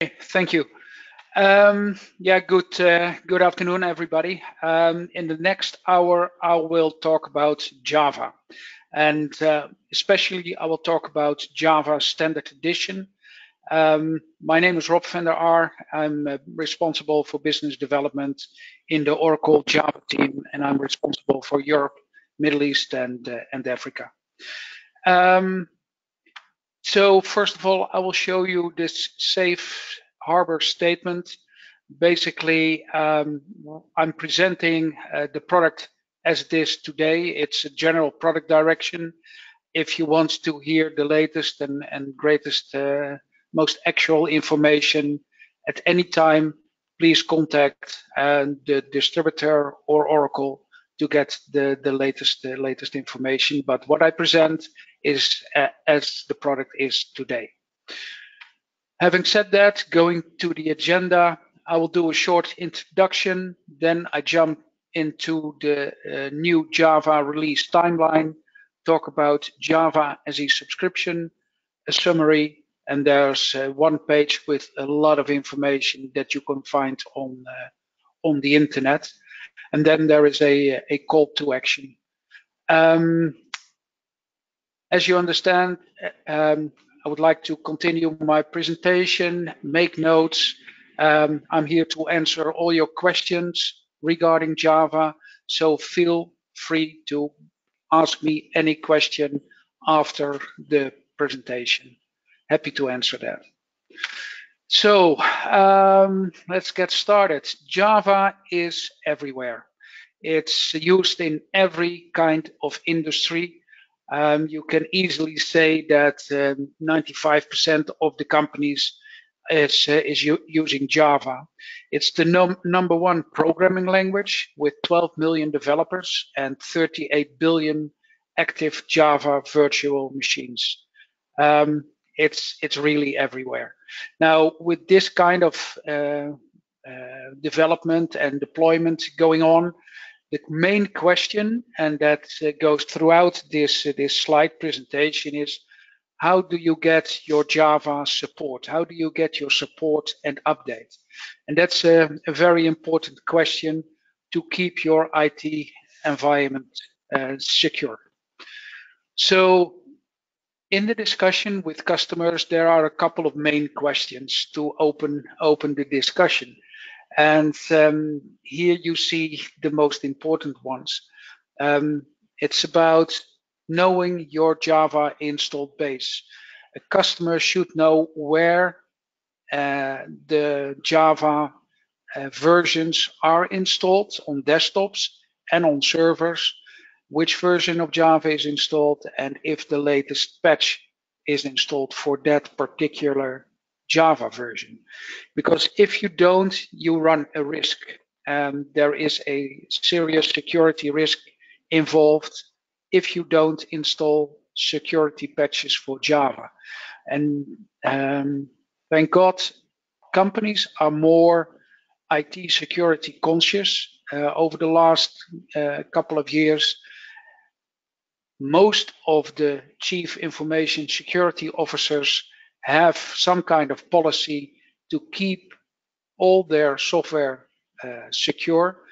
Thank you. Yeah, good afternoon, everybody. In the next hour, I will talk about Java, and especially I will talk about Java Standard Edition. My name is Rob van der Aar. I'm responsible for business development in the Oracle Java team, and I'm responsible for Europe, Middle East, and Africa. So first of all, I will show you this safe harbor statement. Basically, I'm presenting the product as it is today. It's a general product direction. If you want to hear the latest and greatest, most actual information at any time, please contact the distributor or Oracle to get the latest information. But what I present is as the product is today. Having said that, going to the agenda, I will do a short introduction, then I jump into the new Java release timeline, talk about Java as a subscription, a summary, and there's one page with a lot of information that you can find on the internet. And then there is a call to action. As you understand, I would like to continue my presentation, make notes. I'm here to answer all your questions regarding Java, so feel free to ask me any question after the presentation. Happy to answer that. So let's get started. Java is everywhere. It's used in every kind of industry. You can easily say that 95% of the companies is using Java. It's the number one programming language with 12 million developers and 38 billion active Java virtual machines. It's really everywhere. Now, with this kind of development and deployment going on, the main question, and that goes throughout this slide presentation, is how do you get your Java support? How do you get your support and update? And that's a very important question to keep your IT environment secure. So in the discussion with customers, there are a couple of main questions to open the discussion. And here you see the most important ones. It's about knowing your Java installed base. A customer should know where the Java versions are installed on desktops and on servers, which version of Java is installed, and if the latest patch is installed for that particular Java version. Because if you don't, you run a risk. There is a serious security risk involved if you don't install security patches for Java. And thank God, companies are more IT security conscious over the last couple of years. Most of the chief information security officers have some kind of policy to keep all their software secure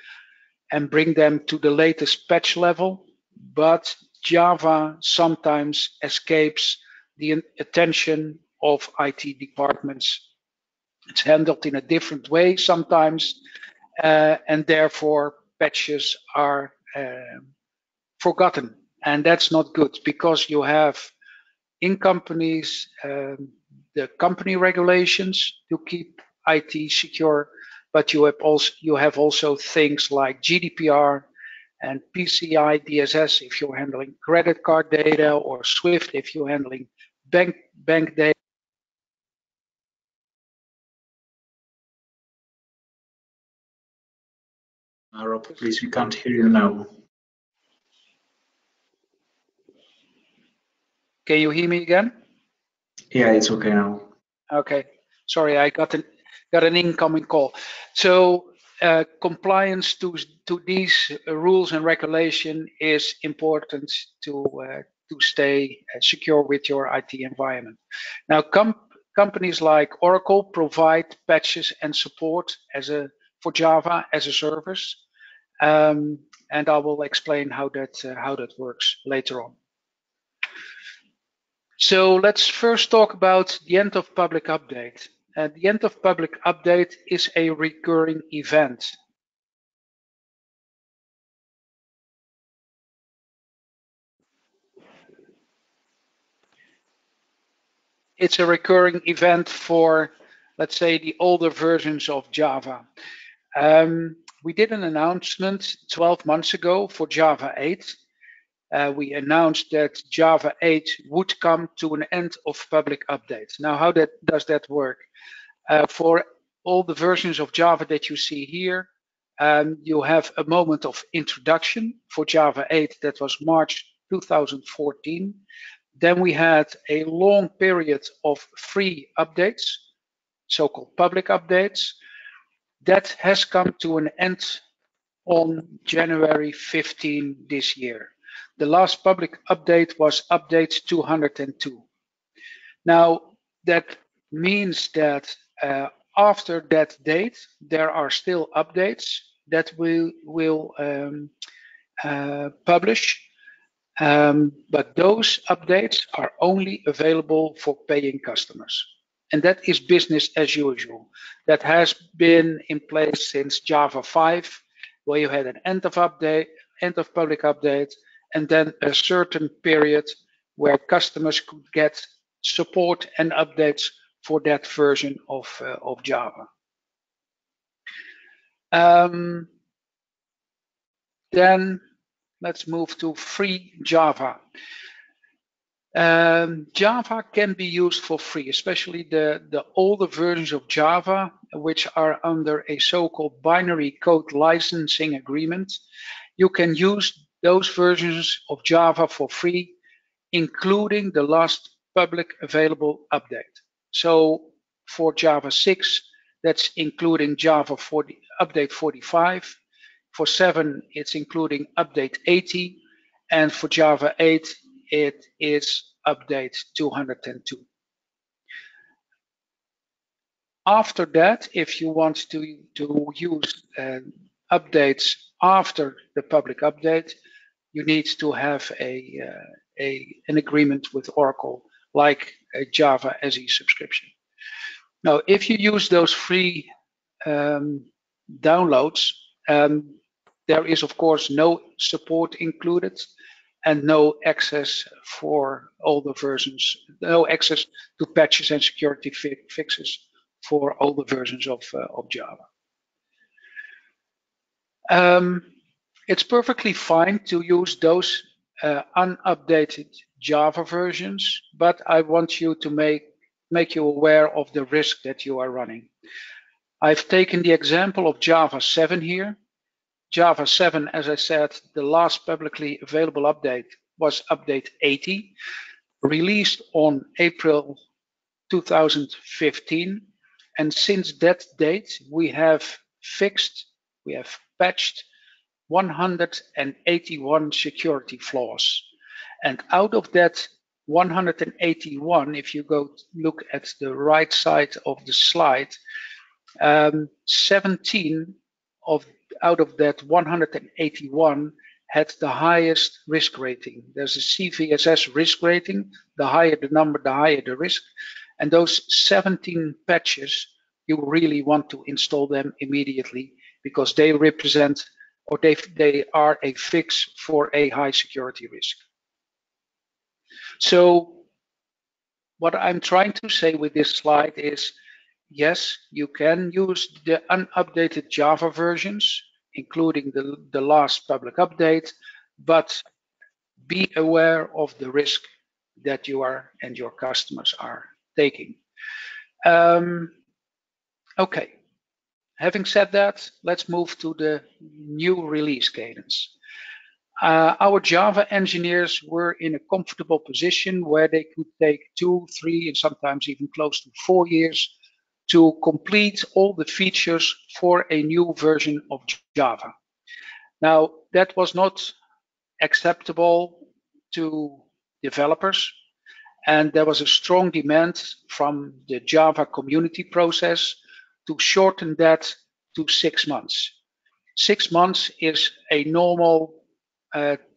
and bring them to the latest patch level, but Java sometimes escapes the attention of IT departments. It's handled in a different way sometimes, and therefore patches are forgotten. And that's not good, because you have in companies the company regulations to keep IT secure, but you have also things like GDPR and PCI DSS if you're handling credit card data, or SWIFT if you're handling bank data. Rob, please, we can't hear you now. Can you hear me again? Yeah, it's okay now. Okay, sorry, I got an incoming call. So compliance to these rules and regulation is important to stay secure with your IT environment. Now, companies like Oracle provide patches and support for Java as a service, and I will explain how that works later on. So let's first talk about the end of public update. The end of public update is a recurring event. It's a recurring event for, let's say, the older versions of Java. We did an announcement 12 months ago for Java 8. We announced that Java 8 would come to an end of public update. Now, how does that work? For all the versions of Java that you see here, you have a moment of introduction for Java 8. That was March 2014. Then we had a long period of free updates, so-called public updates. That has come to an end on January 15 this year. The last public update was update 202. Now, that means that after that date, there are still updates that we will publish. But those updates are only available for paying customers. And that is business as usual. That has been in place since Java 5, where you had an end of public update, and then a certain period where customers could get support and updates for that version of Java. Then let's move to free Java. Java can be used for free, especially the older versions of Java, which are under a so-called binary code licensing agreement. You can use those versions of Java for free, including the last public available update. So for Java 6, that's including Java update 45. For 7, it's including update 80. And for Java 8, it is update 202. After that, if you want to use updates after the public update, you need to have an agreement with Oracle, like a Java SE subscription. Now, if you use those free downloads, there is, of course, no support included and no access for older versions, no access to patches and security fixes for older versions of Java. It's perfectly fine to use those unupdated Java versions, but I want you to make you aware of the risk that you are running. I've taken the example of Java 7 here. Java 7, as I said, the last publicly available update was update 80, released on April 2015. And since that date, we have patched 181 security flaws. And out of that 181, if you go look at the right side of the slide, 17 out of that 181 had the highest risk rating. There's a CVSS risk rating. The higher the number, the higher the risk. And those 17 patches, you really want to install them immediately because they represent, or they are a fix for a high security risk. So what I'm trying to say with this slide is, yes, you can use the unupdated Java versions, including the last public update, but be aware of the risk that you are and your customers are taking. Okay, having said that, let's move to the new release cadence. Our Java engineers were in a comfortable position where they could take 2, 3, and sometimes even close to 4 years to complete all the features for a new version of Java. Now, that was not acceptable to developers, And there was a strong demand from the Java community process to shorten that to 6 months. 6 months is a normal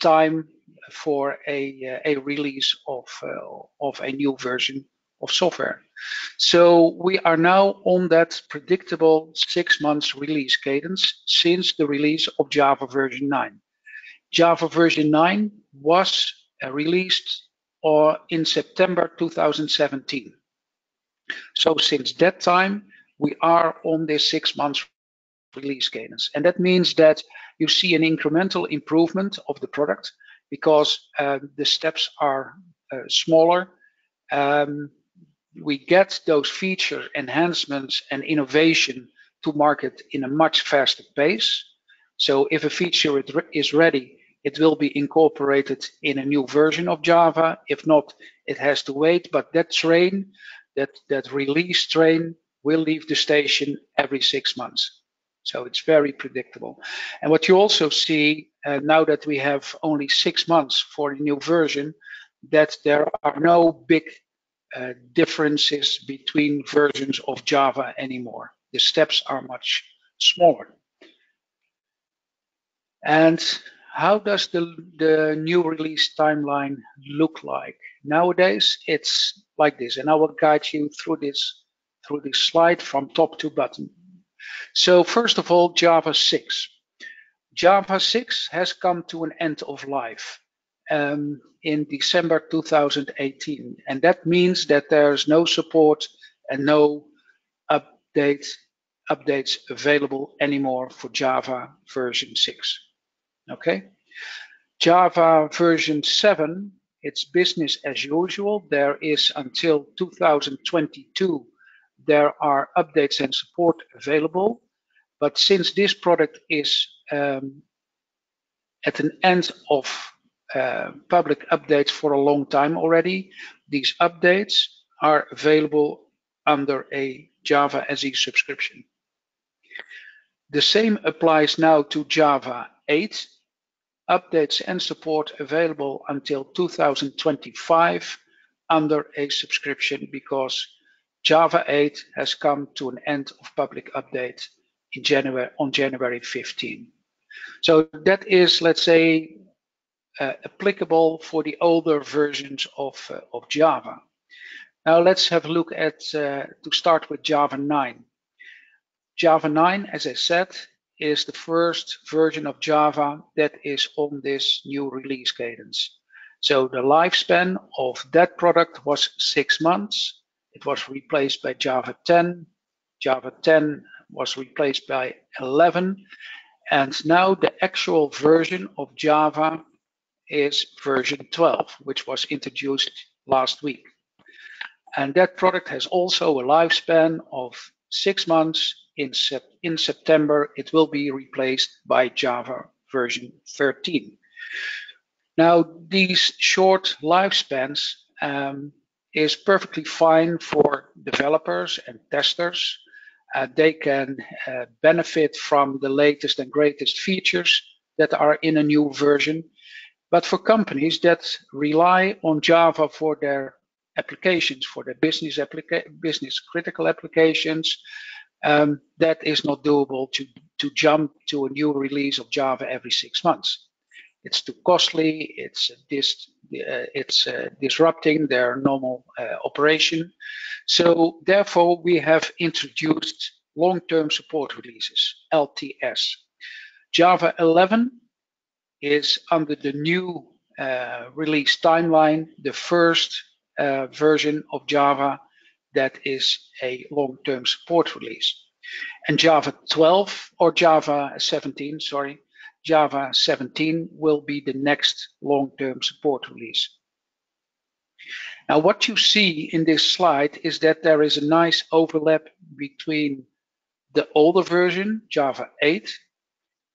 time for a release of a new version of software. So we are now on that predictable 6 months release cadence since the release of Java version 9. Java version 9 was released in September 2017. So since that time, we are on this 6 months release cadence. And that means that you see an incremental improvement of the product because the steps are smaller. We get those feature enhancements and innovation to market in a much faster pace. So if a feature is ready, it will be incorporated in a new version of Java. If not, it has to wait. But that train, that release train, will leave the station every 6 months. So it's very predictable. And what you also see now that we have only 6 months for the new version, that there are no big differences between versions of Java anymore. The steps are much smaller. And how does the new release timeline look like? Nowadays, it's like this, and I will guide you through this slide from top to bottom. So first of all, Java 6. Java 6 has come to an end of life in December 2018. And that means that there's no support and no updates available anymore for Java version 6. Okay. Java version 7, it's business as usual. There is until 2022, there are updates and support available. But since this product is at an end of public updates for a long time already, these updates are available under a Java SE subscription. The same applies now to Java 8. Updates and support available until 2025 under a subscription because Java 8 has come to an end of public update on January 15. So that is, let's say, applicable for the older versions of Java. Now let's have a look at, to start with Java 9. Java 9, as I said, is the first version of Java that is on this new release cadence. So the lifespan of that product was 6 months. It was replaced by Java 10. Java 10 was replaced by 11. And now the actual version of Java is version 12, which was introduced last week. And that product has also a lifespan of 6 months. In September, it will be replaced by Java version 13. Now, these short lifespans is perfectly fine for developers and testers. They can benefit from the latest and greatest features that are in a new version. But for companies that rely on Java for their applications, for their business critical applications, that is not doable to jump to a new release of Java every 6 months. It's too costly, it's disrupting their normal operation. So therefore, we have introduced long-term support releases, LTS. Java 11 is under the new release timeline, the first version of Java that is a long-term support release. And Java 12 or Java 17, sorry, Java 17 will be the next long-term support release. Now, what you see in this slide is that there is a nice overlap between the older version, Java 8,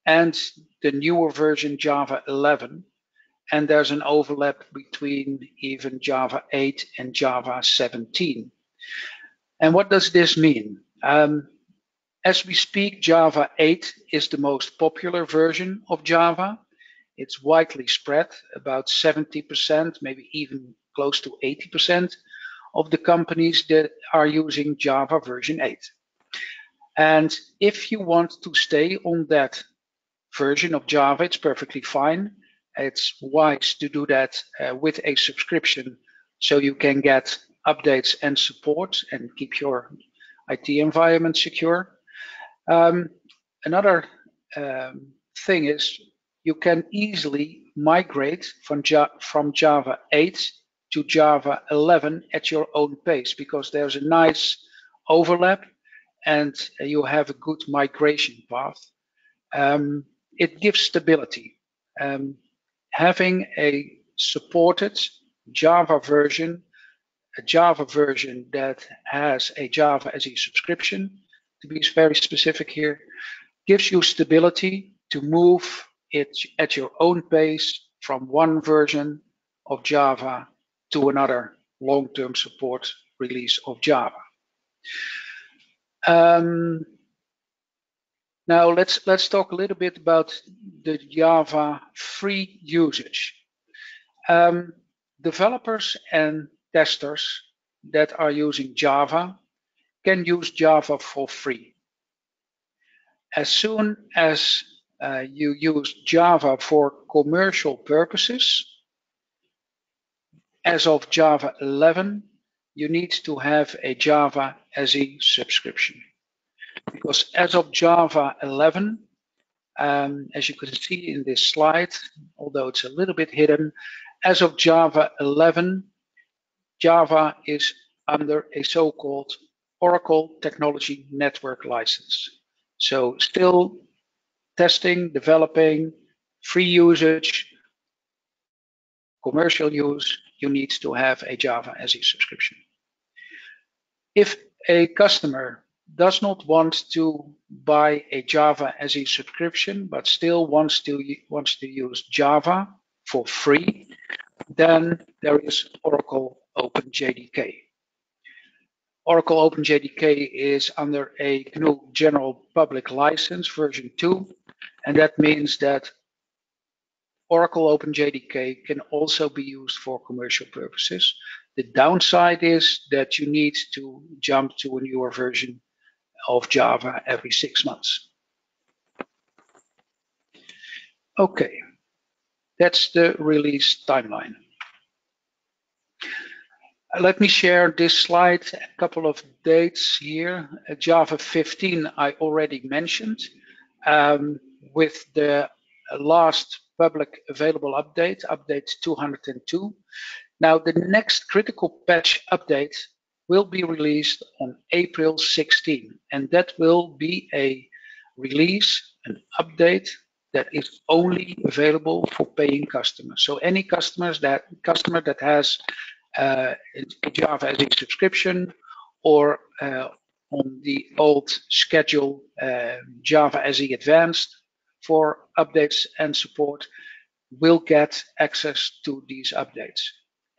and the newer version, Java 11. And there's an overlap between even Java 8 and Java 17. And what does this mean? As we speak, Java 8 is the most popular version of Java. It's widely spread, about 70%, maybe even close to 80% of the companies that are using Java version 8. And if you want to stay on that version of Java, it's perfectly fine. It's wise to do that with a subscription, so you can get updates and support and keep your IT environment secure. Another thing is you can easily migrate from Java 8 to Java 11 at your own pace, because there's a nice overlap and you have a good migration path. It gives stability. Having a supported Java version, a Java version that has a Java SE subscription, to be very specific here, gives you stability to move it at your own pace from one version of Java to another long-term support release of Java. Now let's talk a little bit about the Java free usage. Developers and testers that are using Java can use Java for free. As soon as you use Java for commercial purposes, as of Java 11, you need to have a Java SE subscription. Because as of Java 11, as you can see in this slide, although it's a little bit hidden, as of Java 11, Java is under a so-called Oracle Technology Network license. So still testing, developing, free usage, commercial use, you need to have a Java SE subscription. If a customer does not want to buy a Java SE subscription, but still wants to use Java for free, then there is Oracle OpenJDK. Oracle OpenJDK is under a GNU General Public License version 2, and that means that Oracle OpenJDK can also be used for commercial purposes. The downside is that you need to jump to a newer version of Java every 6 months. Okay, that's the release timeline. Let me share this slide, a couple of dates here. Java 15 I already mentioned, with the last public available update, update 202. Now the next critical patch update will be released on April 16, and that will be a release, an update that is only available for paying customers. So any customer that has a Java SE subscription, or on the old schedule Java SE Advanced for updates and support, will get access to these updates.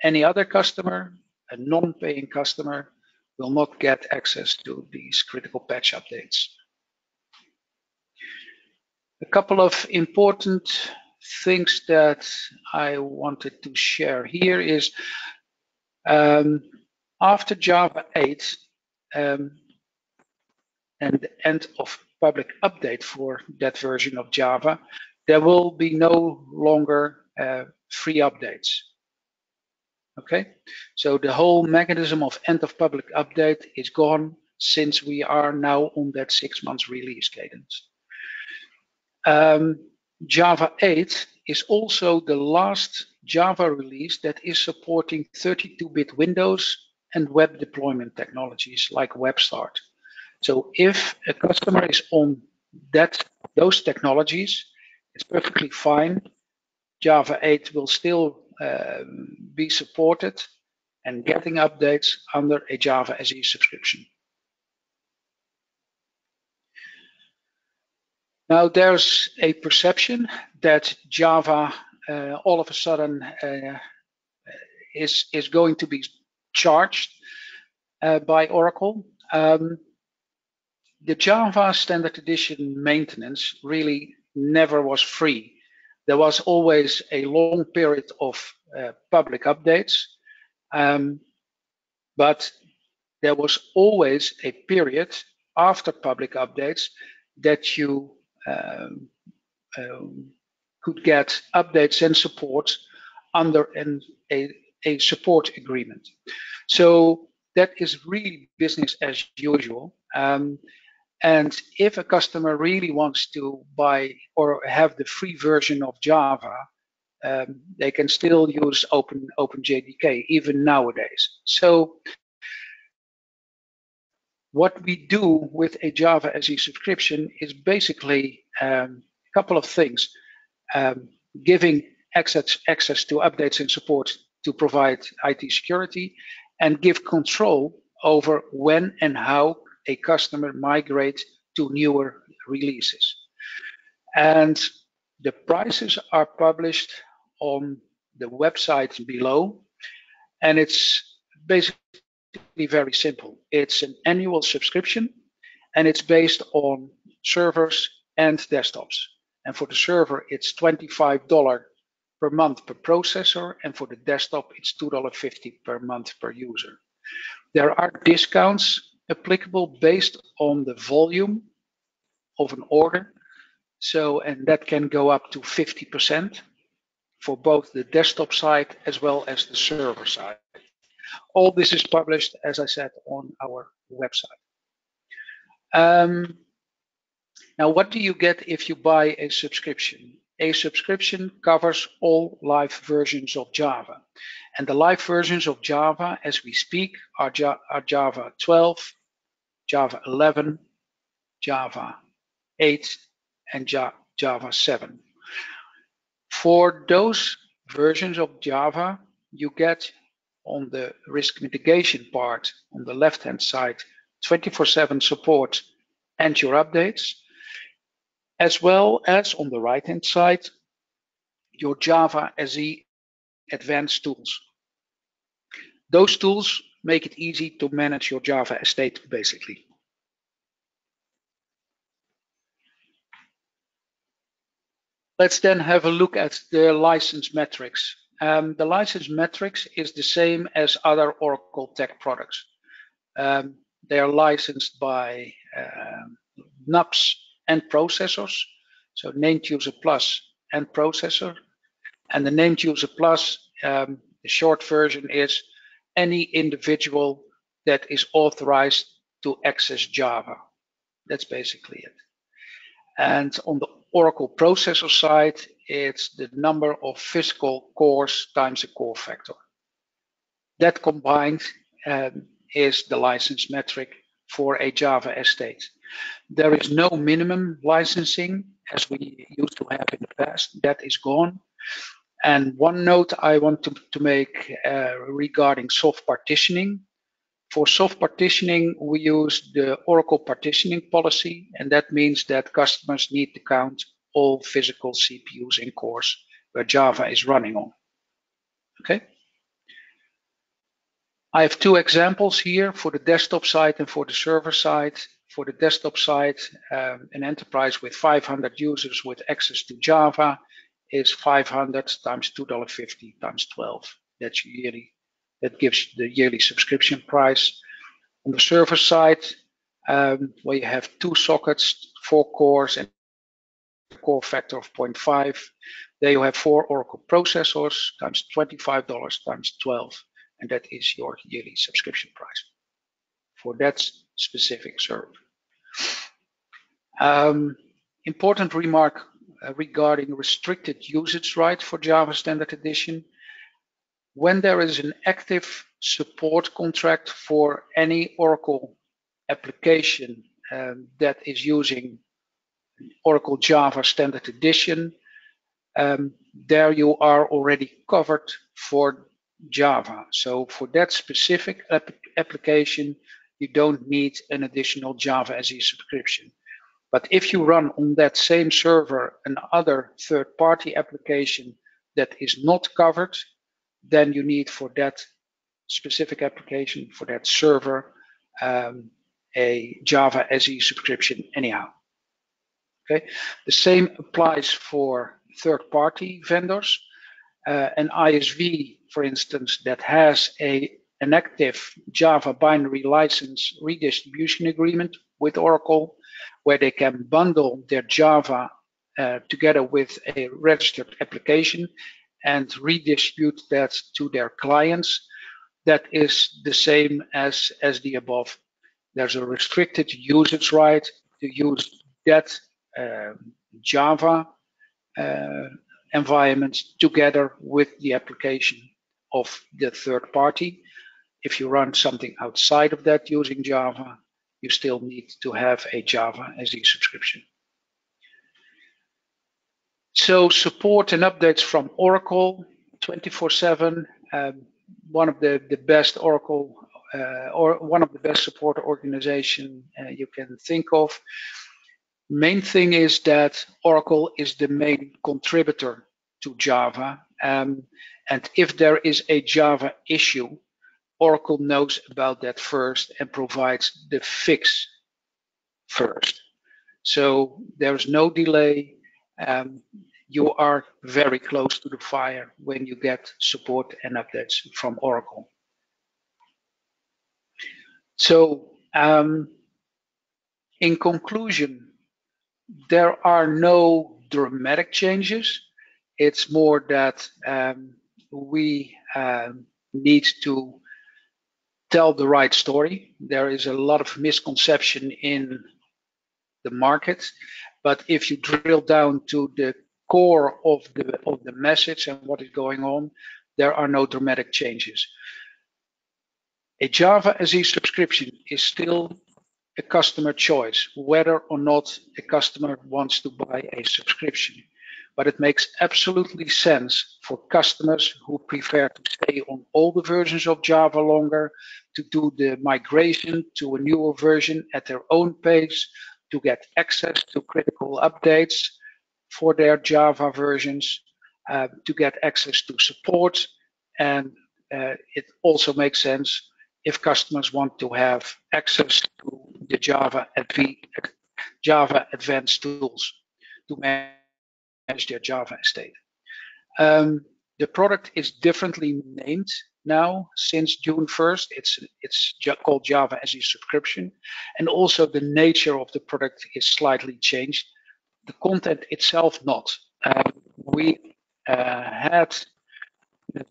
Any other customer, a non-paying customer, will not get access to these critical patch updates. A couple of important things that I wanted to share here is after Java 8 and the end of public update for that version of Java, there will be no longer free updates. Okay, so the whole mechanism of end of public update is gone, since we are now on that 6 months release cadence. Java 8 is also the last Java release that is supporting 32-bit Windows and web deployment technologies like WebStart. So if a customer is on those technologies, it's perfectly fine. Java 8 will still be supported and getting updates under a Java SE subscription. Now there's a perception that Java all of a sudden is going to be charged by Oracle. The Java Standard Edition maintenance really never was free. There was always a long period of public updates, But there was always a period after public updates that you could get updates and support under a support agreement. So that is really business as usual. And if a customer really wants to buy or have the free version of Java, they can still use OpenJDK even nowadays. So what we do with a Java SE subscription is basically a couple of things. Giving access to updates and support to provide IT security, and give control over when and how a customer migrate to newer releases. And the prices are published on the website below, and it's basically very simple. It's an annual subscription, and it's based on servers and desktops. And for the server, it's $25 per month per processor, and for the desktop, it's $2.50 per month per user. There are discounts applicable based on the volume of an order. So, and that can go up to 50% for both the desktop side as well as the server side. All this is published, as I said, on our website. Now, what do you get if you buy a subscription? A subscription covers all live versions of Java. And the live versions of Java, as we speak, are Java 12, Java 11, Java 8, and Java 7. For those versions of Java, you get on the risk mitigation part, on the left-hand side, 24/7 support and your updates, as well as on the right-hand side, your Java SE advanced tools. Those tools make it easy to manage your Java estate, basically. Let's then have a look at the license metrics. The license metrics is the same as other Oracle Tech products. They are licensed by NUPs and processors, so named user plus and processor. And the named user plus, the short version is any individual that is authorized to access Java. That's basically it. And on the Oracle processor side, it's the number of physical cores times a core factor. That combined is the license metric for a Java estate. There is no minimum licensing as we used to have in the past. That is gone. And one note I want to make regarding soft partitioning. For soft partitioning, we use the Oracle partitioning policy, and that means that customers need to count all physical CPUs and cores where Java is running on. Okay. I have two examples here for the desktop side and for the server side. For the desktop side, an enterprise with 500 users with access to Java is 500 times $2.50 times 12. That's yearly. That gives the yearly subscription price. On the server side, where you have 2 sockets, 4 cores, and a core factor of 0.5, there you have 4 Oracle processors times $25 times 12, and that is your yearly subscription price for that specific server. Important remark regarding restricted usage rights for Java Standard Edition. When there is an active support contract for any Oracle application that is using Oracle Java Standard Edition, there you are already covered for Java. So for that specific application, you don't need an additional Java SE subscription. But if you run on that same server another third-party application that is not covered, then you need for that specific application, for that server, a Java SE subscription anyhow. Okay, the same applies for third-party vendors. An ISV for instance, that has an active Java binary license redistribution agreement with Oracle, where they can bundle their Java together with a registered application and redistribute that to their clients, that is the same as the above. There's a restricted usage right to use that Java environment together with the application of the third party. If you run something outside of that using Java, you still need to have a Java SE subscription. So support and updates from Oracle 24/7. One of the best Oracle or one of the best support organization you can think of. Main thing is that Oracle is the main contributor to Java, and if there is a Java issue, Oracle knows about that first and provides the fix first. So there's no delay. You are very close to the fire when you get support and updates from Oracle. So in conclusion, there are no dramatic changes. It's more that we need to tell the right story. There is a lot of misconception in the market, but if you drill down to the core of the message and what is going on, there are no dramatic changes. A Java SE subscription is still a customer choice, whether or not a customer wants to buy a subscription. But it makes absolutely sense for customers who prefer to stay on older versions of Java longer, to do the migration to a newer version at their own pace, to get access to critical updates for their Java versions, to get access to support. And it also makes sense if customers want to have access to the Java advanced tools to manage their Java estate. The product is differently named now since June 1st. It's called Java SE subscription, and also the nature of the product is slightly changed. The content itself not. We had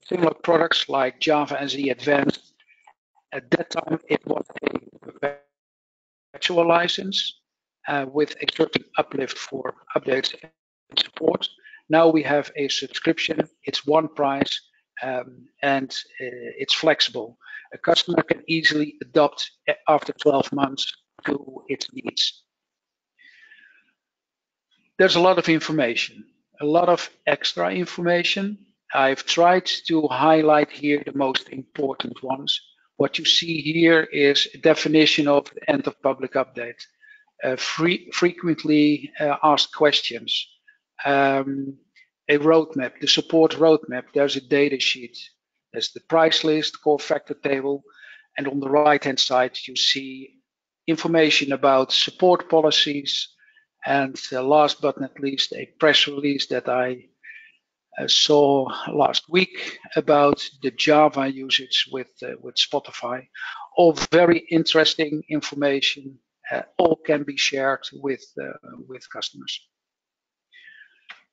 similar products like Java SE Advanced. At that time, it was a perpetual license with a certain uplift for updates and support. Now we have a subscription. It's one price and it's flexible. A customer can easily adopt after 12 months to its needs. There's a lot of information, a lot of extra information. I've tried to highlight here the most important ones. What you see here is a definition of end of public update, frequently asked questions, a roadmap, the support roadmap. There's a data sheet, there's the price list, core factor table, and on the right-hand side you see information about support policies, and last but not least, a press release that I saw last week about the Java usage with Spotify. All very interesting information. All can be shared with customers.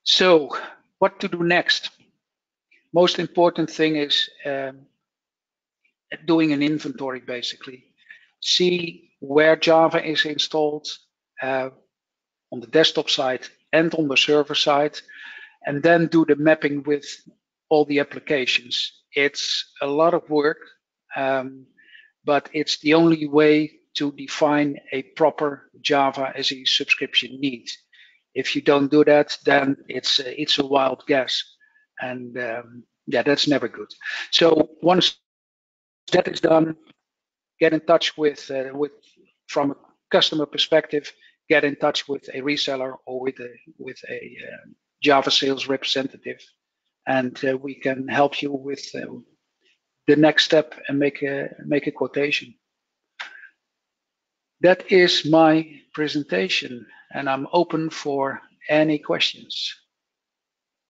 So, what to do next? Most important thing is doing an inventory, basically. See where Java is installed on the desktop side and on the server side, and then do the mapping with all the applications. It's a lot of work, but it's the only way to define a proper Java SE subscription need. If you don't do that, then it's a wild guess, and yeah, that's never good. So once that is done, get in touch with from a customer perspective, get in touch with a reseller or with a Java sales representative, and we can help you with the next step and make a quotation. That is my presentation, and I'm open for any questions.